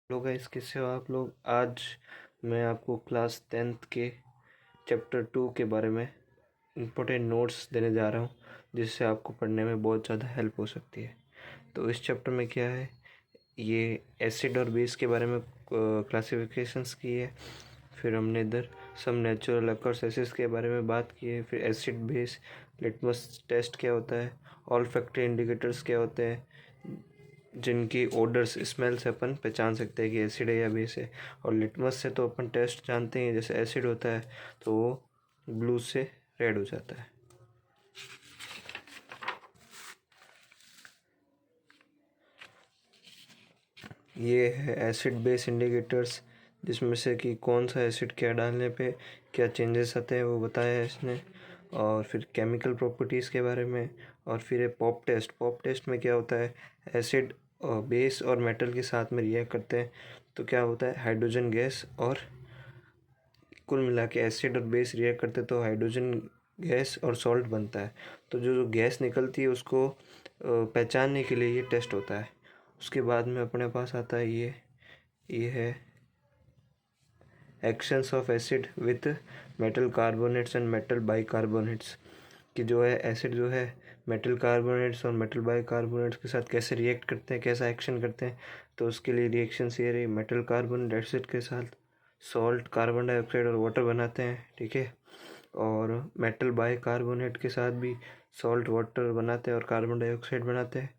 Hello guys, कैसे हो आप लोग। आज मैं आपको क्लास 10th के चैप्टर 2 के बारे में इम्पोर्टेंट नोट्स देने जा रहा हूँ, जिससे आपको पढ़ने में बहुत ज़्यादा हेल्प हो सकती है। तो इस चैप्टर में क्या है, ये एसिड और बेस के बारे में क्लासिफिकेशंस की है। फिर हमने इधर सम नेचुरल अकर्स एसिड्स के बारे में बात की है। फिर एसिड बेस लिटमस टेस्ट क्या होता है, ऑल फैक्टर इंडिकेटर्स क्या होते हैं, जिनकी ओडर्स स्मेल से अपन पहचान सकते हैं कि एसिड है या बेस है। और लिटमस से तो अपन टेस्ट जानते हैं, जैसे एसिड होता है तो वो ब्लू से रेड हो जाता है। ये है एसिड बेस इंडिकेटर्स, जिसमें से कि कौन सा एसिड क्या डालने पे क्या चेंजेस आते हैं वो बताया है इसने। और फिर केमिकल प्रॉपर्टीज़ के बारे में। और फिर है पॉप टेस्ट। पॉप टेस्ट में क्या होता है, एसिड और बेस और मेटल के साथ में रिएक्ट करते हैं तो क्या होता है, हाइड्रोजन गैस। और कुल मिला के एसिड और बेस रिएक्ट करते तो हाइड्रोजन गैस और सॉल्ट बनता है। तो जो गैस निकलती है उसको पहचानने के लिए ये टेस्ट होता है। उसके बाद में अपने पास आता है ये है actions of acid with metal carbonates and metal bicarbonates. कि जो है एसिड जो है मेटल कार्बोनेट्स और मेटल बाइकार्बोनेट्स के साथ कैसे रिएक्ट करते हैं, कैसा एक्शन करते हैं। तो उसके लिए रिएक्शन ये रही, मेटल कार्बोनेट एसिड के साथ सॉल्ट, कार्बन डाइऑक्साइड और वाटर बनाते हैं, ठीक है। और मेटल बाइकार्बोनेट के साथ भी सॉल्ट, वाटर बनाते हैं और कार्बन डाइऑक्साइड बनाते हैं।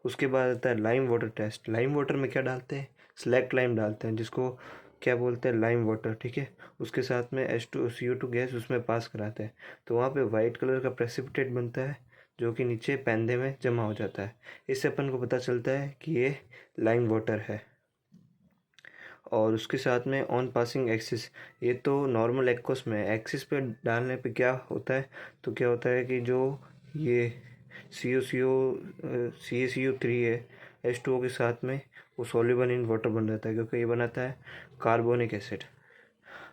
उसके बाद आता है lime water test. Lime water में क्या डालते हैं, स्लैक्ट लाइम डालते हैं, जिसको क्या बोलते हैं, लाइम वाटर, ठीक है। उसके साथ में H2CO2 गैस उसमें पास कराते हैं तो वहाँ पे वाइट कलर का प्रेसिपिटेट बनता है, जो कि नीचे पैंदे में जमा हो जाता है। इससे अपन को पता चलता है कि ये लाइम वाटर है। और उसके साथ में ऑन पासिंग एक्सिस, ये तो नॉर्मल एक्वस में है। एक्सिस पे डालने पे क्या होता है, तो क्या होता है कि जो ये CaCO3 है H2O के साथ में, वो सॉल्युबल इन वाटर बन जाता है, क्योंकि ये बनाता है कार्बोनिक एसिड।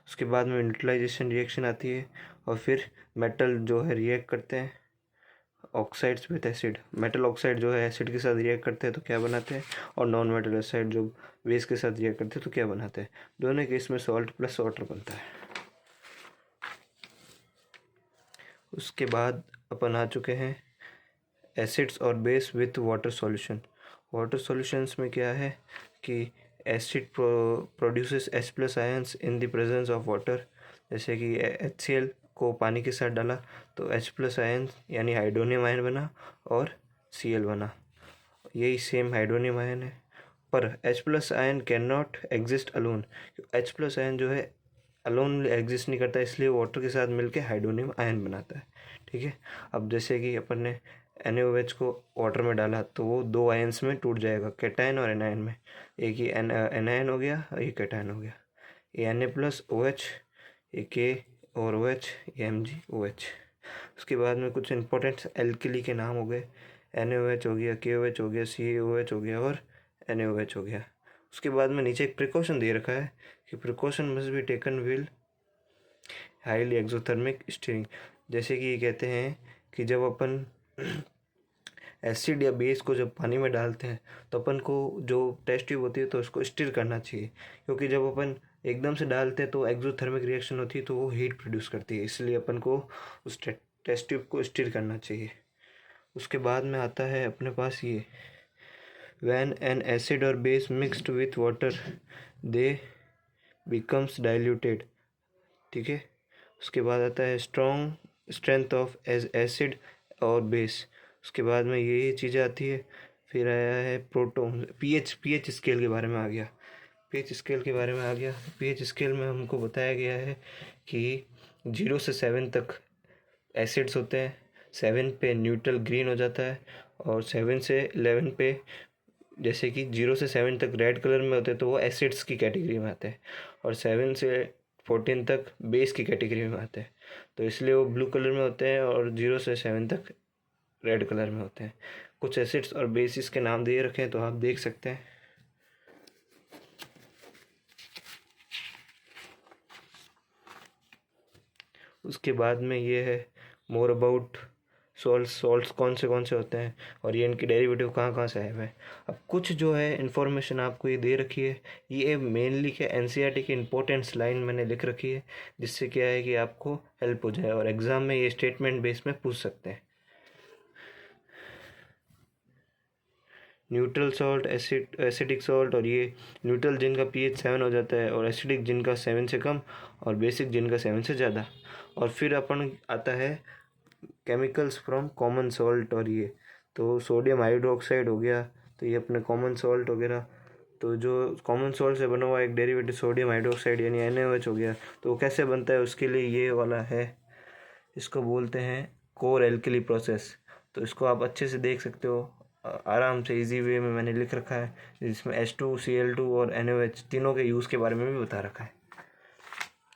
उसके बाद में न्यूट्रलाइजेशन रिएक्शन आती है। और फिर मेटल जो है रिएक्ट करते हैं oxides with acid. Metal oxide जो है एसिड के साथ रिएक्ट करते हैं तो क्या बनाते हैं, और नॉन मेटल ऑक्साइड जो बेस के साथ रिएक्ट करते हैं तो क्या बनाते हैं। दोनों केस में सॉल्ट प्लस वाटर बनता है। उसके बाद अपन आ चुके हैं एसिड्स और base with water solution. Water solutions में क्या है कि acid produces H+ ions in the presence of water. जैसे कि HCl को पानी के साथ डाला तो H+ आयन यानी हाइड्रोनियम आयन बना और Cl बना। यही सेम हाइड्रोनियम आयन है, पर H+ ion can not exist alone. H+ ion जो है अलोन एग्जिस्ट नहीं करता, इसलिए वाटर के साथ मिलके हाइड्रोनियम आयन बनाता है, ठीक है। अब जैसे कि अपन ने NaOH को वाटर में डाला तो वो दो आयंस में टूट जाएगा, कैटायन और एनायन में। एक ही एनायन हो गया, एक कैटायन हो गया। ये Na+OH, ये K और OH, ये MgOH। उसके बाद में कुछ इंपॉर्टेंट एल्किली के नाम हो गए, NaOH हो गया, KOH हो गया, CaOH हो गया और NaOH हो गया। उसके बाद में नीचे एक प्रिकॉशन दे रखा है कि precaution must be taken will highly exothermic steering. जैसे कि ये कहते हैं कि जब अपन एसिड या बेस को जब पानी में डालते हैं तो अपन को जो टेस्ट ट्यूब होती है तो उसको स्टिर करना चाहिए, क्योंकि जब अपन एकदम से डालते हैं तो एक्सोथर्मिक रिएक्शन होती है तो वो हीट प्रोड्यूस करती है, इसलिए अपन को उस टेस्ट ट्यूब को स्टिर करना चाहिए। उसके बाद में आता है अपने पास ये व्हेन एन एसिड और base mixed with water they becomes diluted, ठीक है। उसके बाद आता है स्ट्रॉन्ग स्ट्रेंथ ऑफ एसिड और बेस। उसके बाद में ये चीज़ें आती है। फिर आया है प्रोटोन, पीएच स्केल के बारे में आ गया। पीएच स्केल के बारे में आ गया। पीएच स्केल में हमको बताया गया है कि 0 से 7 तक एसिड्स होते हैं, 7 पे न्यूट्रल ग्रीन हो जाता है, और 7 से 11 पे, जैसे कि 0 से 7 तक रेड कलर में होते हैं तो वो एसिड्स की कैटेगरी में आते हैं, और 7 से 14 तक बेस की कैटेगरी में आते हैं, तो इसलिए वो ब्लू कलर में होते हैं, और 0 से 7 तक रेड कलर में होते हैं। कुछ एसिड्स और बेसिस के नाम दे रखे हैं तो आप देख सकते हैं। उसके बाद में ये है मोर अबाउट सॉल्ट्स कौन से होते हैं और ये इनकी डेरिवेटिव कहाँ कहाँ से आए हुए हैं। अब कुछ जो है इन्फॉर्मेशन आपको ये दे रखी है, ये मेनली क्या एनसीईआरटी की इम्पोर्टेंट्स लाइन मैंने लिख रखी है, जिससे क्या है कि आपको हेल्प हो जाए और एग्ज़ाम में ये स्टेटमेंट बेस में पूछ सकते हैं। न्यूट्रल सॉल्ट, एसिडिक सॉल्ट, और ये न्यूट्रल जिनका पीएच 7 हो जाता है और एसिडिक जिनका 7 से कम और बेसिक जिनका 7 से ज़्यादा। और फिर अपन आता है केमिकल्स फ्रॉम कॉमन सॉल्ट, और ये तो सोडियम हाइड्रोक्साइड हो गया, तो ये अपने कॉमन सॉल्ट वगैरह। तो जो कॉमन सॉल्ट से बना हुआ एक डेरिवेटिव सोडियम हाइड्रोक्साइड यानी NaOH हो गया, तो वो कैसे बनता है उसके लिए ये वाला है, इसको बोलते हैं कोर एल्कली प्रोसेस। तो इसको आप अच्छे से देख सकते हो, आराम से इजी वे में मैंने लिख रखा है, जिसमें H2Cl2 और NaOH तीनों के यूज़ के बारे में भी बता रखा है।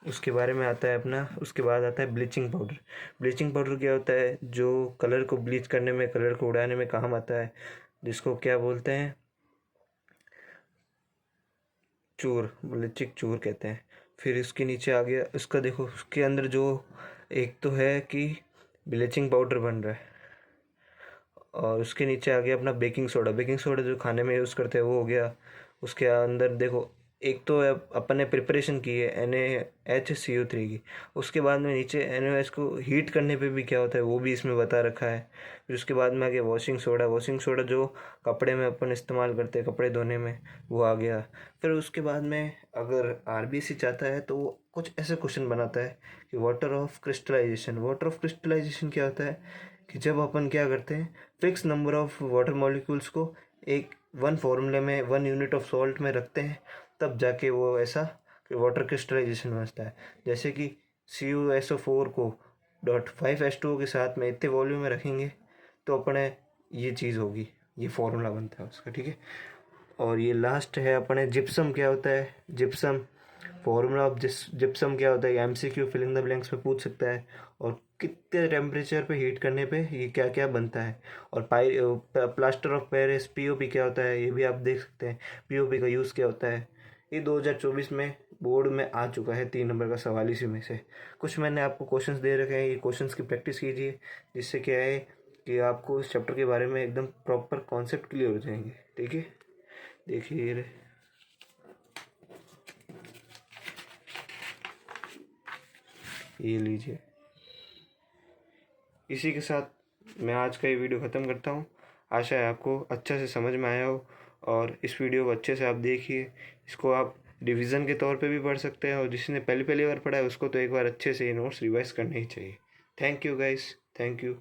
उसके बारे में आता है अपना, उसके बाद आता है ब्लीचिंग पाउडर। ब्लीचिंग पाउडर क्या होता है, जो कलर को ब्लीच करने में, कलर को उड़ाने में काम आता है, जिसको क्या बोलते हैं, चूर, ब्लीचिंग चूर कहते हैं। फिर इसके नीचे आ गया, इसका देखो उसके अंदर जो एक तो है कि ब्लीचिंग पाउडर बन रहा है, और उसके नीचे आ गया अपना बेकिंग सोडा। बेकिंग सोडा जो खाने में यूज़ करते हैं वो हो गया। उसके अंदर देखो एक तो अपन ने प्रिपरेशन की है NaHCO3 की, उसके बाद में नीचे NaOH को हीट करने पे भी क्या होता है वो भी इसमें बता रखा है। फिर उसके बाद में आ गया वॉशिंग सोडा। वॉशिंग सोडा जो कपड़े में अपन इस्तेमाल करते हैं कपड़े धोने में, वो आ गया। फिर उसके बाद में अगर RBC चाहता है तो वो कुछ ऐसे क्वेश्चन बनाता है कि water of crystallisation. Water of crystallisation क्या होता है कि जब अपन क्या करते हैं, fix number of water molecules को एक वन फॉर्मूले में 1 यूनिट ऑफ सॉल्ट में रखते हैं, तब जाके वो ऐसा कि वाटर क्रिस्टलाइजेशन बनता है। जैसे कि CuSO4 को .5H2O के साथ में इतने वॉल्यूम में रखेंगे तो अपने ये चीज़ होगी, ये फॉर्मूला बनता है उसका, ठीक है। और ये लास्ट है अपने जिप्सम। क्या होता है जिप्सम, फॉर्मूला ऑफ जिप्सम क्या होता है, MCQ फिलिंग द ब्लैंक्स में पूछ सकता है। और कितने टेम्परेचर पे हीट करने पे ये क्या क्या बनता है। और प्लास्टर ऑफ पेरिस POP क्या होता है ये भी आप देख सकते हैं, POP का यूज़ क्या होता है। ये 2024 में बोर्ड में आ चुका है 3 नंबर का सवाल। इसी में से कुछ मैंने आपको क्वेश्चंस दे रखे हैं, ये क्वेश्चंस की प्रैक्टिस कीजिए, जिससे क्या है कि आपको इस चैप्टर के बारे में एकदम प्रॉपर कॉन्सेप्ट क्लियर हो जाएंगे, ठीक है। देखिए ये लीजिए। इसी के साथ मैं आज का ये वीडियो ख़त्म करता हूँ। आशा है आपको अच्छा से समझ में आया हो, और इस वीडियो को अच्छे से आप देखिए। इसको आप रिवीजन के तौर पे भी पढ़ सकते हैं, और जिसने पहली बार पढ़ा है उसको तो एक बार अच्छे से ये नोट्स रिवाइज करने ही चाहिए। Thank you guys, thank you.